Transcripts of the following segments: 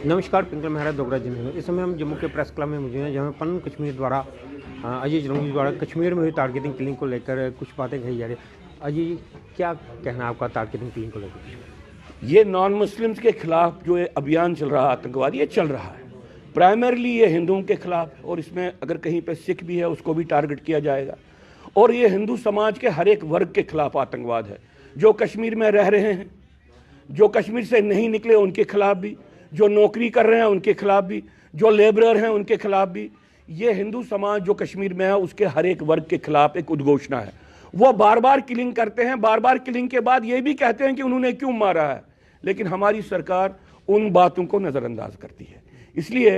नमस्कार, पिंकल मेहरा दोगरा जिले में। इस समय हम जम्मू के प्रेस क्लब में मौजूद हैं, जहाँ पन कश्मीर द्वारा अजय चरंगी द्वारा कश्मीर में हुई टारगेटिंग किलिंग को लेकर कुछ बातें कही जा रही है। अजय, क्या कहना है आपका टारगेटिंग किलिंग को लेकर? ये नॉन मुस्लिम्स के खिलाफ जो अभियान चल रहा है आतंकवादी, ये चल रहा है प्राइमरली ये हिंदुओं के खिलाफ, और इसमें अगर कहीं पे सिख भी है उसको भी टारगेट किया जाएगा। और ये हिंदू समाज के हर एक वर्ग के खिलाफ आतंकवाद है। जो कश्मीर में रह रहे हैं, जो कश्मीर से नहीं निकले उनके खिलाफ भी, जो नौकरी कर रहे हैं उनके खिलाफ भी, जो लेबरर हैं उनके खिलाफ भी। ये हिंदू समाज जो कश्मीर में है उसके हर एक वर्ग के खिलाफ एक उद्घोषणा है। वो बार बार किलिंग करते हैं, बार बार किलिंग के बाद ये भी कहते हैं कि उन्होंने क्यों मारा है, लेकिन हमारी सरकार उन बातों को नज़रअंदाज करती है। इसलिए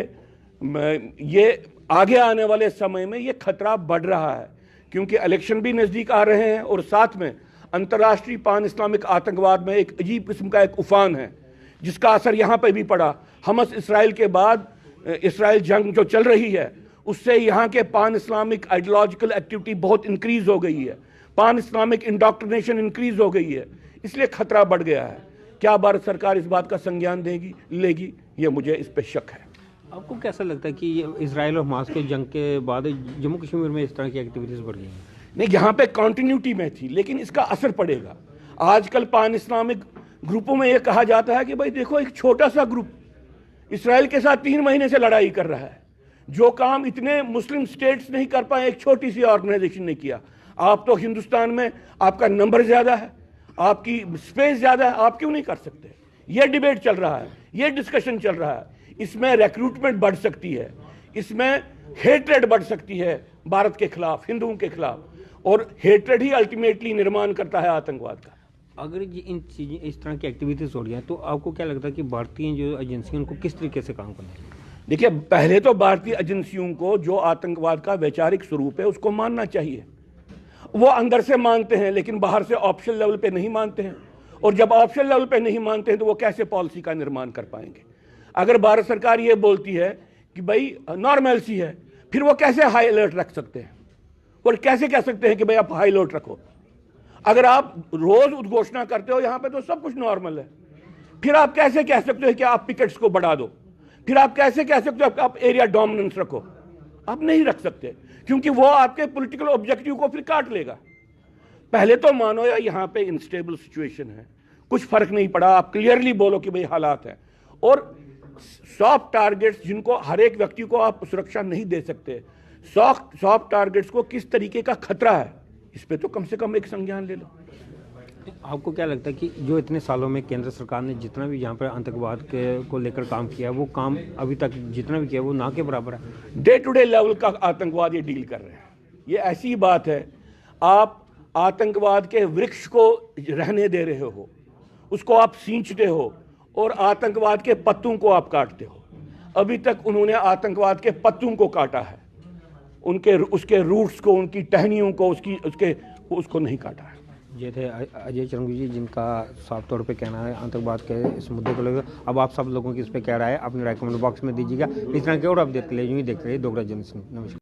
ये आगे आने वाले समय में ये खतरा बढ़ रहा है, क्योंकि इलेक्शन भी नज़दीक आ रहे हैं और साथ में अंतर्राष्ट्रीय पान इस्लामिक आतंकवाद में एक अजीब किस्म का एक उफान है, जिसका असर यहाँ पर भी पड़ा। हमस इसराइल के बाद इसराइल जंग जो चल रही है, उससे यहाँ के पान इस्लामिक आइडियोलॉजिकल एक्टिविटी बहुत इंक्रीज हो गई है, पान इस्लामिक इंडोक्ट्रिनेशन इंक्रीज हो गई है। इसलिए खतरा बढ़ गया है। क्या भारत सरकार इस बात का संज्ञान लेगी, ये मुझे इस पर शक है। आपको कैसा लगता है कि ये इसराइल और हमास के जंग के बाद जम्मू कश्मीर में इस तरह की एक्टिविटीज़ बढ़ गई हैं? नहीं, यहाँ पे कॉन्टिन्यूटी में थी, लेकिन इसका असर पड़ेगा। आजकल पान इस्लामिक ग्रुपों में यह कहा जाता है कि भाई देखो, एक छोटा सा ग्रुप इसराइल के साथ 3 महीने से लड़ाई कर रहा है। जो काम इतने मुस्लिम स्टेट्स नहीं कर पाए, एक छोटी सी ऑर्गेनाइजेशन ने किया। आप तो हिंदुस्तान में आपका नंबर ज़्यादा है, आपकी स्पेस ज़्यादा है, आप क्यों नहीं कर सकते? ये डिबेट चल रहा है, ये डिस्कशन चल रहा है। इसमें रिक्रूटमेंट बढ़ सकती है, इसमें हेट्रेड बढ़ सकती है भारत के खिलाफ, हिंदुओं के खिलाफ, और हेट्रेड ही अल्टीमेटली निर्माण करता है आतंकवाद का। अगर ये इन चीज़ें इस तरह की एक्टिविटीज़ हो रही हैं, तो आपको क्या लगता है कि भारतीय जो एजेंसियाँ उनको किस तरीके से काम करना है? देखिए, पहले तो भारतीय एजेंसियों को जो आतंकवाद का वैचारिक स्वरूप है उसको मानना चाहिए। वो अंदर से मानते हैं, लेकिन बाहर से ऑप्शनल लेवल पे नहीं मानते हैं। और जब ऑप्शनल लेवल पे नहीं मानते हैं तो वो कैसे पॉलिसी का निर्माण कर पाएंगे? अगर भारत सरकार ये बोलती है कि भाई नॉर्मलसी है, फिर वो कैसे हाई अलर्ट रख सकते हैं? और कैसे कह सकते हैं कि भाई आप हाई अलर्ट रखो? अगर आप रोज उद्घोषणा करते हो यहाँ पे तो सब कुछ नॉर्मल है, फिर आप कैसे कह सकते हो कि आप पिकेट्स को बढ़ा दो? फिर आप कैसे कह सकते हो आप एरिया डोमिनेंस रखो? आप नहीं रख सकते, क्योंकि वो आपके पॉलिटिकल ऑब्जेक्टिव को फिर काट लेगा। पहले तो मानो यार यहाँ पे इनस्टेबल सिचुएशन है, कुछ फर्क नहीं पड़ा, आप क्लियरली बोलो कि भाई हालात है। और सॉफ्ट टारगेट्स जिनको हर एक व्यक्ति को आप सुरक्षा नहीं दे सकते, सॉफ्ट टारगेट्स को किस तरीके का खतरा है, इस पे तो कम से कम एक संज्ञान ले लो। आपको क्या लगता है कि जो इतने सालों में केंद्र सरकार ने जितना भी यहाँ पर आतंकवाद को लेकर काम किया, वो काम अभी तक जितना भी किया वो ना के बराबर है? डे टू डे लेवल का आतंकवाद ये डील कर रहे हैं। ये ऐसी बात है, आप आतंकवाद के वृक्ष को रहने दे रहे हो, उसको आप सींचते हो, और आतंकवाद के पत्तों को आप काटते हो। अभी तक उन्होंने आतंकवाद के पत्तों को काटा है, उसके रूट्स को, उनकी टहनियों को, उसको नहीं काटा है। ये थे अजय चरंगी जी, जिनका साफ तौर पे कहना है आतंकवाद के इस मुद्दे को लेकर। अब आप सब लोगों की इस पर क्या राय है, अपनी राय कमेंट बॉक्स में दीजिएगा। इस तरह के और अपडेट के लिए यूँ ही देखते रहिए दोगरा जनसंघ। नमस्कार।